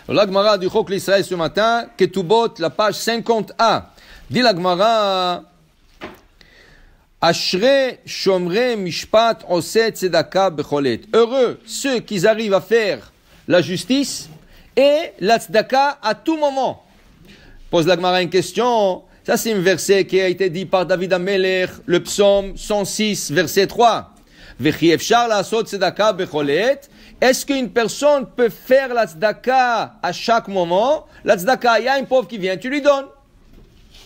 La Gemara du Chok l'Israël ce matin, Ketubot, la page 50a. Dit la Gemara, Ashre shomre mishpat oset tzedaka becholet. Heureux ceux qui arrivent à faire la justice et la tzedaka à tout moment. Pose la Gemara une question. Ça, c'est un verset qui a été dit par David Amelech, le psaume 106, verset 3. Vechi efshar la'asot tzedaka becholet. Est-ce qu'une personne peut faire la tzedaka à chaque moment? La tzedaka, il y a un pauvre qui vient, tu lui donnes.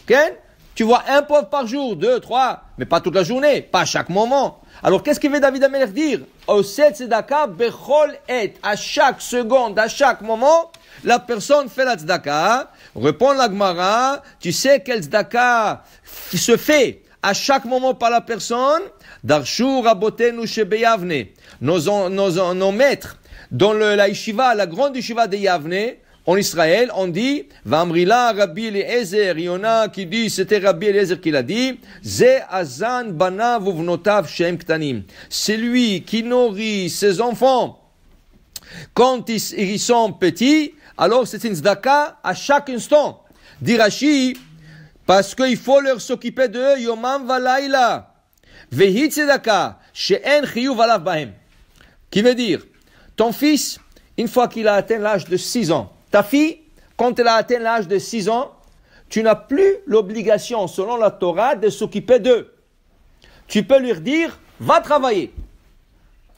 Okay? Tu vois un pauvre par jour, 2, 3, mais pas toute la journée, pas à chaque moment. Alors, qu'est-ce qu'il veut David Amelech dire? Oset tzedaka bechol et. À chaque seconde, à chaque moment, la personne fait la tzedaka. Répond la Gemara, tu sais quelle tzedaka se fait à chaque moment par la personne? Darshu rabotenu shebeyavne. Nos maîtres, dans la yeshiva, la grande yeshiva de Yavne, en Israël, on dit, Vamrila Rabbi Eliezer, il y en a qui dit, c'était Rabbi Eliezer qui l'a dit, Ze azan banav uvnotav shem ktanim. C'est lui qui nourrit ses enfants quand ils sont petits, alors c'est une tzedaka à chaque instant. Dit Rashi, parce qu'il faut leur s'occuper d'eux, yomam valaila. Vehi tzedaka, she'en chiyuv alav bahem. Qui veut dire, ton fils, une fois qu'il a atteint l'âge de 6 ans, ta fille, quand elle a atteint l'âge de 6 ans, tu n'as plus l'obligation, selon la Torah, de s'occuper d'eux. Tu peux lui dire, va travailler.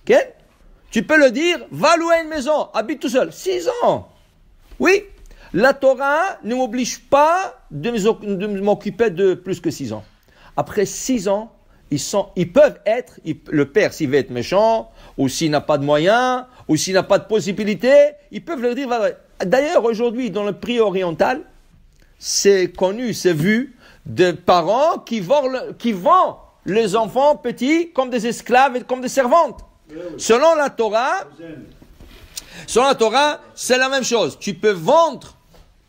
Okay? Tu peux lui dire, va louer une maison, habite tout seul. 6 ans. Oui, la Torah ne m'oblige pas de m'occuper de plus que 6 ans. Après 6 ans, ils peuvent être, le père s'il veut être méchant, ou s'il n'a pas de moyens, ou s'il n'a pas de possibilité, ils peuvent leur dire. D'ailleurs, aujourd'hui, dans le prix oriental, c'est connu, c'est vu, de parents qui vendent les enfants petits comme des esclaves et comme des servantes. Selon la Torah, c'est la même chose. Tu peux vendre,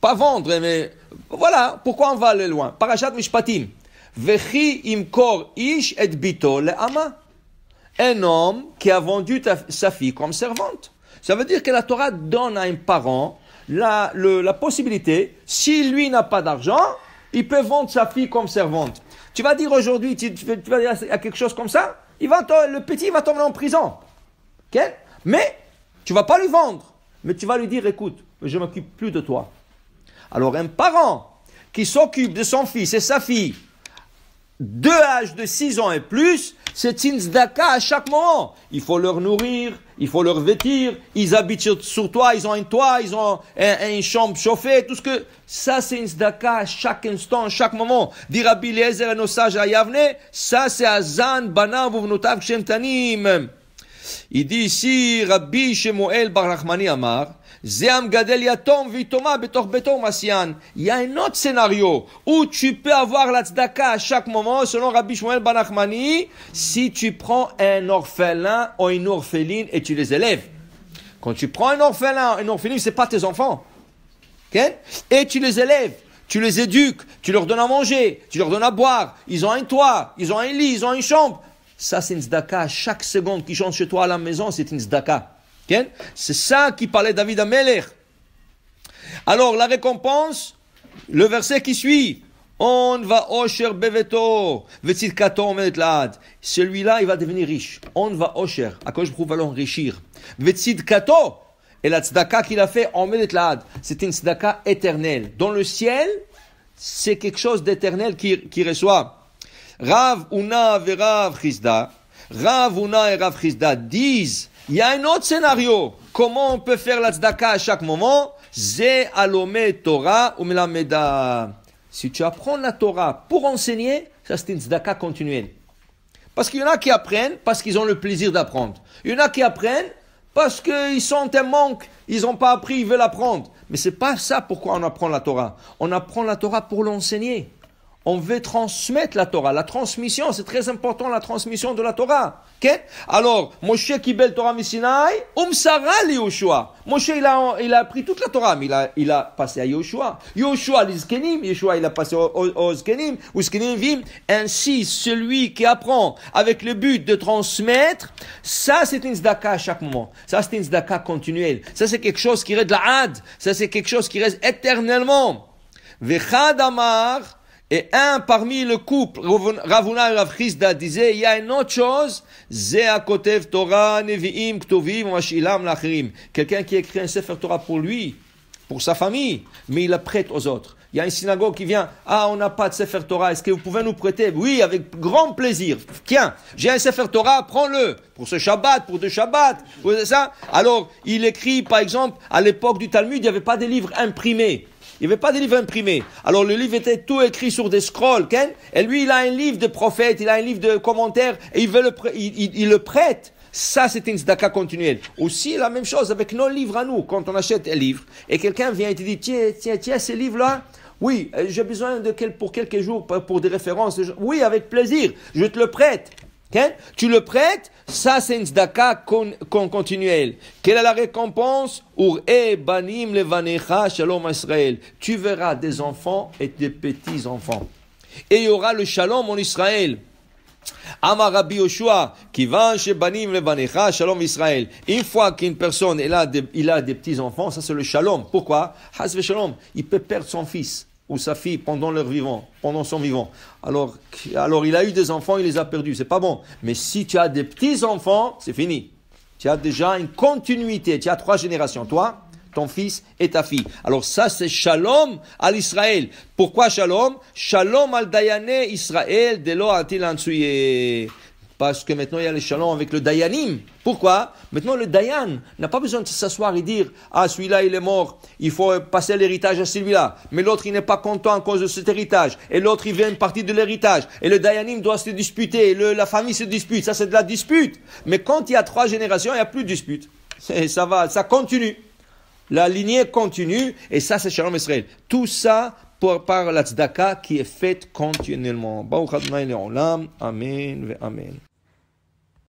pas vendre, mais voilà, pourquoi on va aller loin? Parashat Mishpatim. Vechi imkor ish et bito le'ama. Un homme qui a vendu sa fille comme servante. Ça veut dire que la Torah donne à un parent la possibilité, si lui n'a pas d'argent, il peut vendre sa fille comme servante. Tu vas dire aujourd'hui, tu vas dire à quelque chose comme ça, le petit va tomber en prison. Okay? Mais tu vas pas lui vendre, mais tu vas lui dire, écoute, je ne m'occupe plus de toi. Alors un parent qui s'occupe de son fils et sa fille, de l'âge de 6 ans et plus, c'est une tzedaka à chaque moment. Il faut leur nourrir, il faut leur vêtir, ils habitent sur toi, ils ont un toit, ils ont une chambre chauffée, tout ce que... Ça, c'est une tzedaka à chaque instant, à chaque moment. Dit Rabbi Eliezer et nos sages à Yavne, ça c'est Azan, Banav, Uvnotav, Shem Tanim. Il dit ici, Rabbi Shemuel Bar Nachmani Amar, il y a un autre scénario où tu peux avoir la tzedaka à chaque moment, selon Rabbi Shmuel Bar Nachmani, si tu prends un orphelin ou une orpheline et tu les élèves. Quand tu prends un orphelin, une orpheline, c'est pas tes enfants. Okay? Et tu les élèves, tu les éduques, tu leur donnes à manger, tu leur donnes à boire, ils ont un toit, ils ont un lit, ils ont une chambre. Ça, c'est une tzedaka. Chaque seconde qu'ils chantent chez toi à la maison, c'est une tzedaka. Okay? C'est ça qui parlait David Amelech. Alors, la récompense, le verset qui suit. On va osher beveto, vetzidkato omedet laad. Celui-là, il va devenir riche. On va osher. À quoi je prouve va l'enrichir. Vetzidkato. Et la tzedaka qu'il a fait, omedet laad. C'est une tzedaka éternelle. Dans le ciel, c'est quelque chose d'éternel qui reçoit. Rav Una et Rav Chizda. Rav Una et Rav Chizda disent, il y a un autre scénario. Comment on peut faire la tzedaka à chaque moment? Ze alome Torah ou melameda. Si tu apprends la Torah pour enseigner, ça c'est une tzedaka continuelle. Parce qu'il y en a qui apprennent parce qu'ils ont le plaisir d'apprendre. Il y en a qui apprennent parce qu'ils sont un manque, ils n'ont pas appris, ils veulent apprendre. Mais c'est pas ça pourquoi on apprend la Torah. On apprend la Torah pour l'enseigner. On veut transmettre la Torah. La transmission, c'est très important, la transmission de la Torah. Okay? Alors, Moshe Kibel Torah Misinaï, Umsara li Yoshua. Moshe, il a appris toute la Torah, mais il a passé à Yoshua. Yoshua les Zkenim, Yoshua il a passé aux Zkenim, ou Zkenim Vim. Ainsi, celui qui apprend avec le but de transmettre, ça c'est une tzedaka à chaque moment. Ça c'est une tzedaka continuelle. Ça c'est quelque chose qui reste de la had. Ça c'est quelque chose qui reste éternellement. Vechad Amar, et un parmi le couple, Ravuna et Rav Chisda disaient, il y a une autre chose, Zea Kotev Torah, Nevi'im, Ktovim, Mashilam, Lachirim. Quelqu'un qui écrit un Sefer Torah pour lui, pour sa famille, mais il la prête aux autres. Il y a une synagogue qui vient, on n'a pas de Sefer Torah, est-ce que vous pouvez nous prêter? Oui, avec grand plaisir. Tiens, j'ai un Sefer Torah, prends-le. Pour ce Shabbat, pour deux Shabbats, pour ça. Alors, il écrit, par exemple, à l'époque du Talmud, il n'y avait pas de livres imprimés. Il n'y avait pas de livre imprimé. Alors le livre était tout écrit sur des scrolls, et lui il a un livre de prophète, il a un livre de commentaires, et il le prête. Ça c'est une tzedaka continuelle. Aussi la même chose avec nos livres à nous, quand on achète un livre, et quelqu'un vient et te dit, tiens, ces livres-là, oui, j'ai besoin pour quelques jours, pour des références. Oui, avec plaisir, je te le prête. Tu le prêtes, ça c'est une tzedaka continuelle. Quelle est la récompense? Banim levanecha shalom Israël. Tu verras des enfants et des petits-enfants. Et il y aura le shalom en Israël. Amar Rabbi Yoshua, kivan shebanim levanecha shalom Israël. Une fois qu'une personne il a des petits-enfants, ça c'est le shalom. Pourquoi? Has ve shalom. Il peut perdre son fils ou sa fille pendant son vivant. Alors il a eu des enfants, il les a perdus. C'est pas bon. Mais si tu as des petits-enfants, c'est fini. Tu as déjà une continuité. Tu as 3 générations. Toi, ton fils et ta fille. Alors ça, c'est shalom à l'Israël. Pourquoi shalom? Shalom al dayane Israël de lo atil ansouye. Parce que maintenant, il y a le shalom avec le dayanim. Pourquoi? Maintenant, le dayan n'a pas besoin de s'asseoir et dire « Ah, celui-là, il est mort, il faut passer l'héritage à celui-là. » Mais l'autre, il n'est pas content à cause de cet héritage. Et l'autre, il veut une partie de l'héritage. Et le dayanim doit se disputer. La famille se dispute. Ça, c'est de la dispute. Mais quand il y a 3 générations, il n'y a plus de dispute. Ça continue. La lignée continue. Et ça, c'est shalom Israël. Tout ça par la tzedaka qui est faite continuellement. Baruch Adonai le'olam. Amen ve amen.